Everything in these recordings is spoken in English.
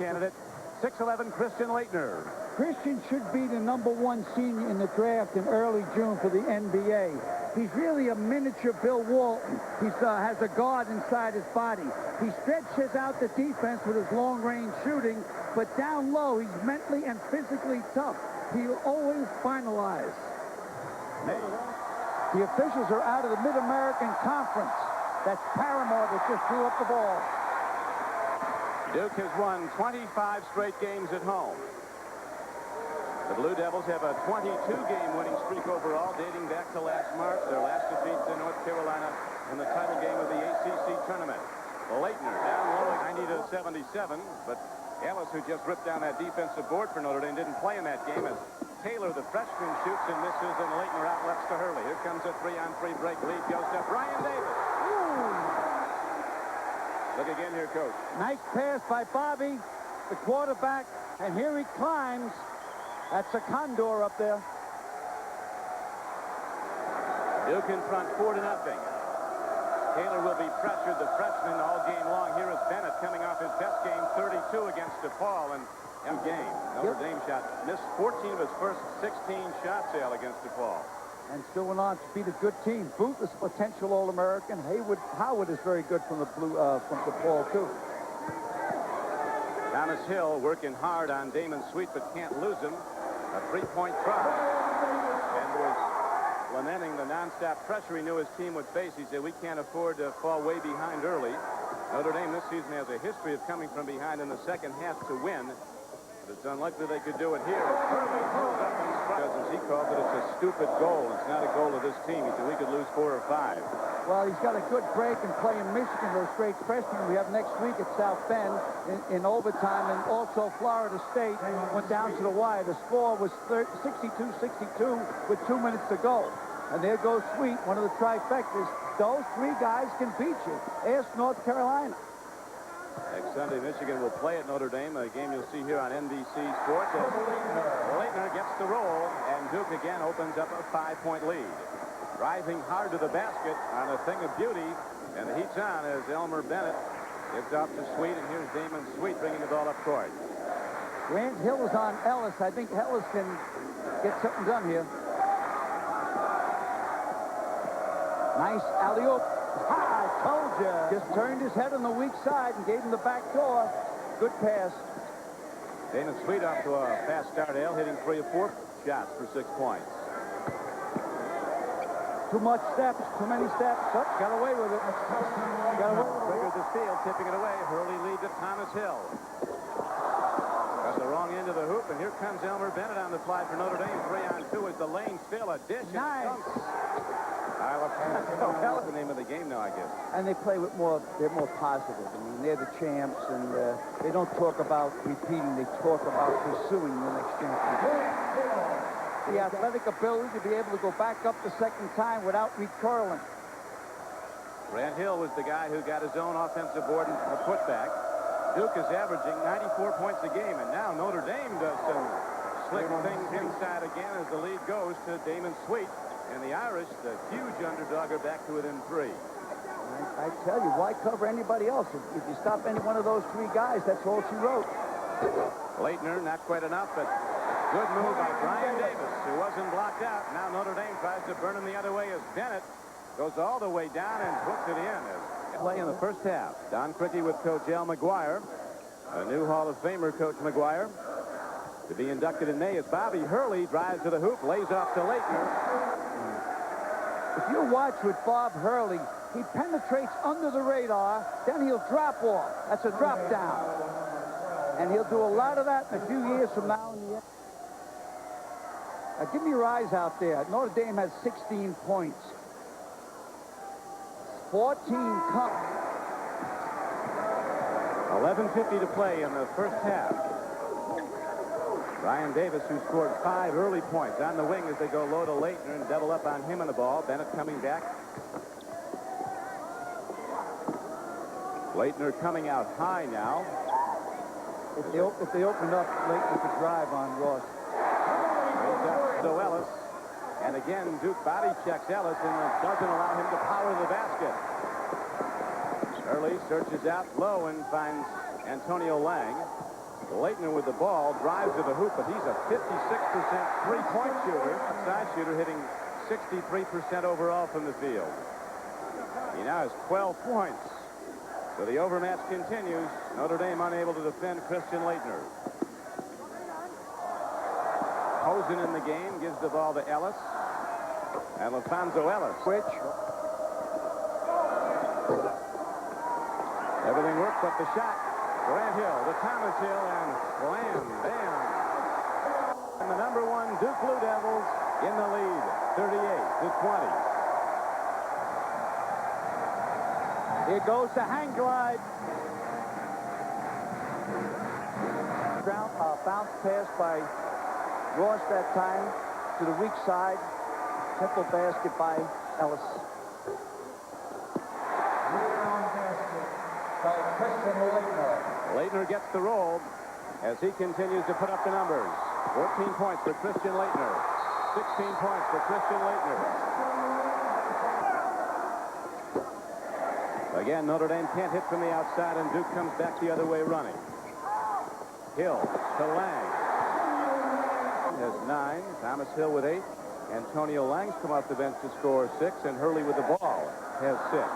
candidate, 6'11" Christian Laettner. Christian should be the #1 senior in the draft in early June for the NBA. He's really a miniature Bill Walton. He has a guard inside his body. He stretches out the defense with his long-range shooting, but down low, he's mentally and physically tough. He'll always finalize. The officials are out of the Mid-American Conference. That's Paramore that just threw up the ball. Duke has won 25 straight games at home. The Blue Devils have a 22-game winning streak overall, dating back to last March. Their last defeat to North Carolina in the title game of the ACC tournament. Laettner down low at 90-77, but Ellis, who just ripped down that defensive board for Notre Dame, didn't play in that game as Taylor, the freshman, shoots and misses, and Laettner outlets to Hurley. Here comes a 3-on-3 break. Lead goes to Brian Davis. Look again here, Coach. Nice pass by Bobby, the quarterback, and here he climbs. That's a condor up there. Duke in front 4-0. Taylor will be pressured, the freshman, all game long. Here is Bennett coming off his best game, 32 against DePaul in game. Notre Dame missed 14 of his first 16 shots, Al, against DePaul. And still went on to beat a good team. Booth is a potential All-American. Howard is very good from DePaul, too. Thomas Hill working hard on Damon Sweet, but can't lose him. A three-point try. And was lamenting the nonstop pressure he knew his team would face. He said, we can't afford to fall way behind early. Notre Dame this season has a history of coming from behind in the second half to win. But it's unlikely they could do it here. Hurley pulls up and strikes. As he calls it, it's a stupid goal. It's not a goal of this team. He said, we could lose 4 or 5. Well, he's got a good break and play in Michigan, those great freshmen we have next week at South Bend in overtime, and also Florida State went down to the wire. The score was 62-62 with 2 minutes to go. And there goes Sweet, one of the trifectas. Those 3 guys can beat you. Ask North Carolina. Next Sunday, Michigan will play at Notre Dame, a game you'll see here on NBC Sports. As Laettner gets the roll, and Duke again opens up a 5-point lead. Driving hard to the basket on a thing of beauty, and the heat's on as Elmer Bennett gets off to Sweet, and here's Damon Sweet bringing the ball up court. Grant Hill is on Ellis. I think Ellis can get something done here. Nice alley-oop. I told you. Just turned his head on the weak side and gave him the back door. Good pass. Damon Sweet off to a fast start, Al, hitting 3 or 4 shots for 6 points. Too much steps, too many steps. Oh, got away with it. Got away. Triggered the steal, tipping it away. Hurley leads at Thomas Hill. Got the wrong end of the hoop, and here comes Elmer Bennett on the fly for Notre Dame. 3-on-2 as the lane still a dish. Nice. That was the name of the game now, I guess. And they play with they're more positive. I mean, they're the champs, and they don't talk about repeating. They talk about pursuing the next championship. The athletic ability to be able to go back up the second time without recurling. Grant Hill was the guy who got his own offensive board and a putback. Duke is averaging 94 points a game, and now Notre Dame does some slick things inside again as the lead goes to Damon Sweet. And the Irish, the huge underdog, are back to within 3. I tell you, why cover anybody else? If you stop any one of those 3 guys, that's all she wrote. Laettner, not quite enough, but good move by Brian Davis, who wasn't blocked out. Now Notre Dame tries to burn him the other way as Bennett goes all the way down and hooks it in. Play in the first half. Don Criqui with Coach Al McGuire. A new Hall of Famer, Coach McGuire. To be inducted in May as Bobby Hurley drives to the hoop, lays off to Laettner. If you watch with Bob Hurley, he penetrates under the radar, then he'll drop off. That's a drop down. And he'll do a lot of that in a few years from now. Give me your eyes out there. Notre Dame has 16 points. 14 cup. 11:50 to play in the first half. Brian Davis, who scored 5 early points on the wing as they go low to Laettner and double up on him on the ball. Bennett coming back. Laettner coming out high now. If they open up, Laettner could drive on Ross. So Ellis, and again Duke body checks Ellis and doesn't allow him to power the basket. Hurley searches out low and finds Antonio Lang. Laettner with the ball, drives to the hoop, but he's a 56% three-point shooter, side shooter, hitting 63% overall from the field. He now has 12 points. So the overmatch continues. Notre Dame unable to defend Christian Laettner. Hosen in the game, gives the ball to Ellis. And LaPhonso Ellis. Switch. Everything worked but the shot. Grant Hill to Thomas Hill and slam. Bam. And the number 1 Duke Blue Devils in the lead, 38-20. Here goes the hang glide. Bounce pass by Ross that time to the weak side. Simple basket by Ellis. By Christian Laettner. Laettner gets the roll as he continues to put up the numbers. 14 points for Christian Laettner. 16 points for Christian Laettner. Again, Notre Dame can't hit from the outside, and Duke comes back the other way running. Hill to Lang. Has 9. Thomas Hill with 8. Antonio Lang's come off the bench to score 6, and Hurley with the ball has 6.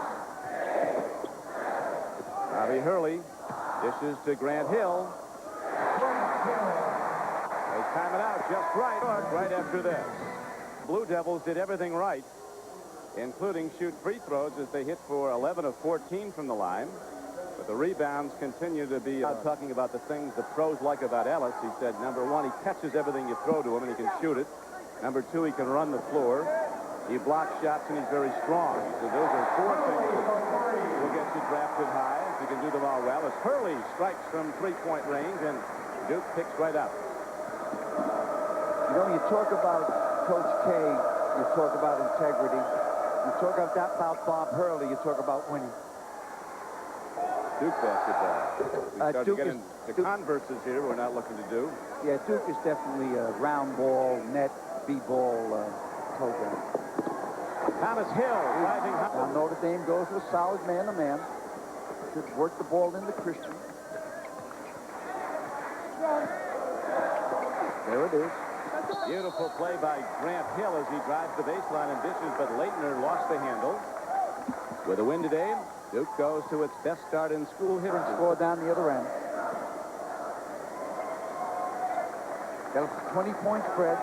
Bobby Hurley dishes to Grant Hill. They time it out just right after this. Blue Devils did everything right, including shoot free throws as they hit for 11 of 14 from the line. But the rebounds continue to be talking about the things the pros like about Ellis. He said, number 1, he catches everything you throw to him and he can shoot it. Number 2, he can run the floor. He blocks shots and he's very strong. He said those are 4 things that will get you drafted high if you can do them all well. As Hurley strikes from three-point range and Duke picks right up. You know, you talk about Coach K, you talk about integrity. You talk about Bob Hurley, you talk about winning. Duke basketball. We start Duke to get into converses here we're not looking to do. Yeah, Duke is definitely a round ball, net, B-ball program. Thomas Hill driving high. Now Notre Dame goes with solid man-to-man. Should work the ball into Christian. There it is. Beautiful play by Grant Hill as he drives the baseline and dishes, but Laettner lost the handle. With a win today, Duke goes to its best start in school history. Score down the other end. Got a 20-point spread.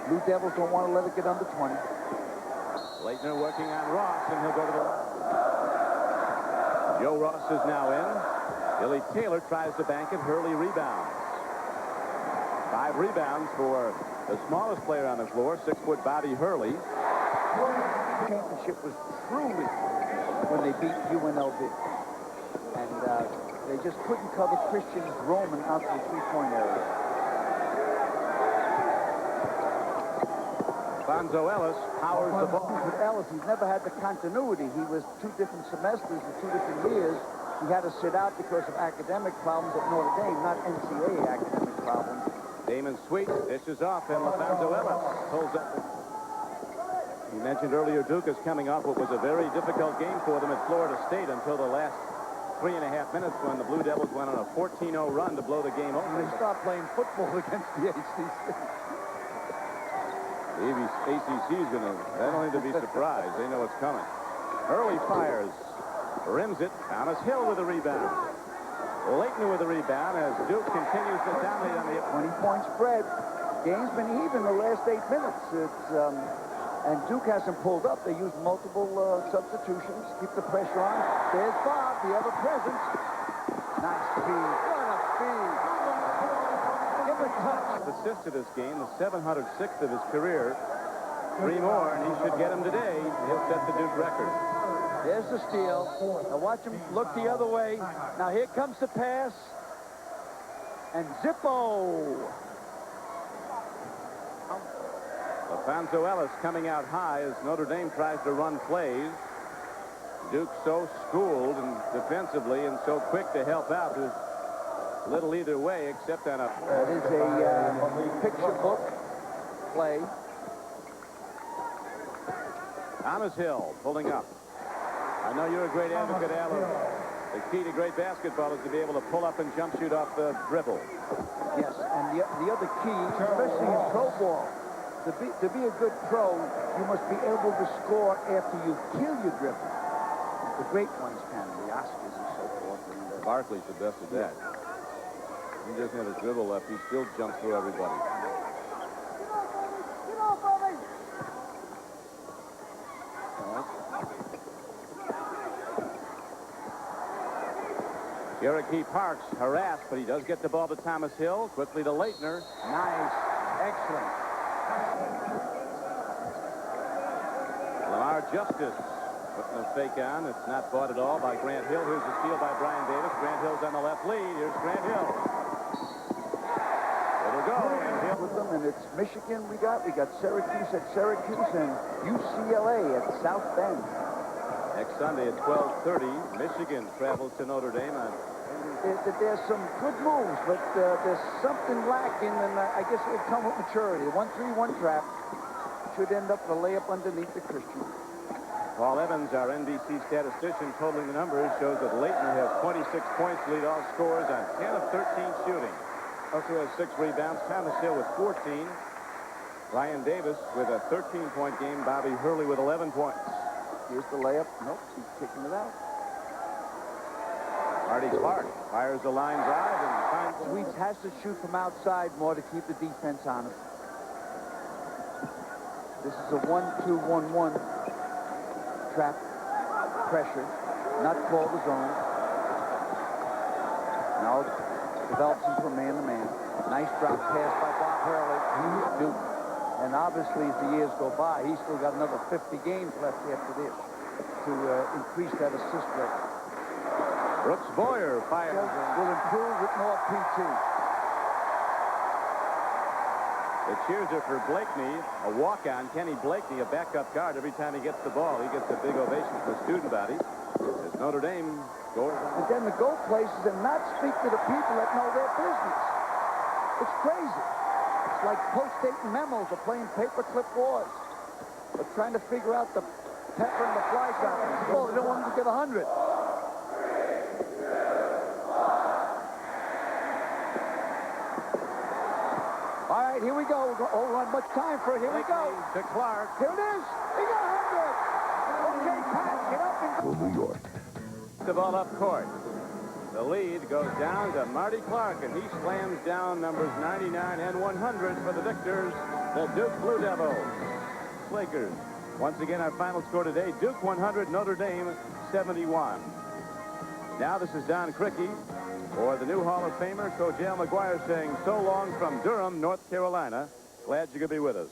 Blue Devils don't want to let it get under 20. Laettner working on Ross, and he'll go to the line. Joe Ross is now in. Billy Taylor tries to bank it. Hurley rebounds. 5 rebounds for the smallest player on the floor, 6-foot Bobby Hurley. The championship was truly when they beat UNLV. And they just couldn't cover Christian Roman out to the three-point area. LaPhonso Ellis powers the ball. With Ellis, he's never had the continuity. He was 2 different semesters and 2 different years. He had to sit out because of academic problems at Notre Dame, not NCAA academic problems. Damon Sweet dishes off, and LaPhonso Ellis pulls up. You mentioned earlier Duke is coming off what was a very difficult game for them at Florida State until the last 3.5 minutes when the Blue Devils went on a 14-0 run to blow the game open. And they stopped playing football against the ACC. The ACC is going to, they don't need to be surprised. They know it's coming. Hurley fires, rims it. Thomas Hill with a rebound. Laettner with a rebound as Duke continues to dominate on the 20-point spread. Game's been even the last 8 minutes. It's and Duke hasn't pulled up. They used multiple substitutions. Keep the pressure on. There's Bob, the ever present. Nice feed. What a feed. Give a touch. Assist to this game, the 706th of his career. 3 more, and he should get them today. He'll set the Duke record. There's the steal. Now watch him look the other way. Now here comes the pass. And Zippo. LaPhonso Ellis coming out high as Notre Dame tries to run plays. Duke so schooled and defensively and so quick to help out. There's little either way except on a... That is a picture book play. Thomas Hill pulling up. I know you're a great advocate, Alan. The key to great basketball is to be able to pull up and jump shoot off the dribble. Yes, and the other key, especially in pro ball, to be a good pro, you must be able to score after you kill your dribble. The great ones can, the Oscars and so forth. And, Barkley's the best at that. He doesn't have a dribble left. He still jumps through everybody. Cherokee Parks harassed, but he does get the ball to Thomas Hill. Quickly to Laettner. nice, excellent. Lamar Justice putting a fake on. It's not bought at all by Grant Hill. Here's a steal by Brian Davis. Grant Hill's on the left lead. Here's Grant Hill. It'll go. And Hill With them, and it's Michigan we got. We got Syracuse at Syracuse and UCLA at South Bend. next Sunday at 12:30. Michigan travels to Notre Dame. There's some good moves, but there's something lacking, and I guess it will come with maturity. The 1-3-1 trap should end up with a layup underneath the Christian. Paul Evans, our NBC statistician, totaling the numbers, shows that Laettner has 26 points, lead all scorers on 10 of 13 shooting. Also has 6 rebounds. Thomas Hill with 14. Ryan Davis with a 13-point game. Bobby Hurley with 11 points. Here's the layup. Nope, he's kicking it out. Marty Clark fires the line drive and finds... Sweets has to shoot from outside more to keep the defense on him. This is a 1-2-1-1 trap pressure, not called a zone. Now develops into a man-to-man. Nice drop pass by Bob Hurley. Duke. And obviously, as the years go by, he's still got another 50 games left after this to increase that assist rate. Brooks Boyer fires. Will improve with more PT. The cheers are for Blakeney, a walk-on. Kenny Blakeney, a backup guard. Every time he gets the ball, he gets a big ovation from the student body. As Notre Dame scores. But then to go places and not speak to the people that know their business. It's crazy. It's like post-dating memos or playing paperclip wars. Or trying to figure out the pepper and the fly company. Oh, they don't want them to get 100. All right, here we go. We don't have much time for it. Here we go. To Clark. Here it is. He got 100. Okay, Pat, get up and go. New York. The ball up court. The lead goes down to Marty Clark, and he slams down numbers 99 and 100 for the victors, the Duke Blue Devils. Lakers. Once again, our final score today, Duke 100, Notre Dame 71. Now this is Don Criqui for the new Hall of Famer, Coach Al McGuire, saying so long from Durham, North Carolina. Glad you could be with us.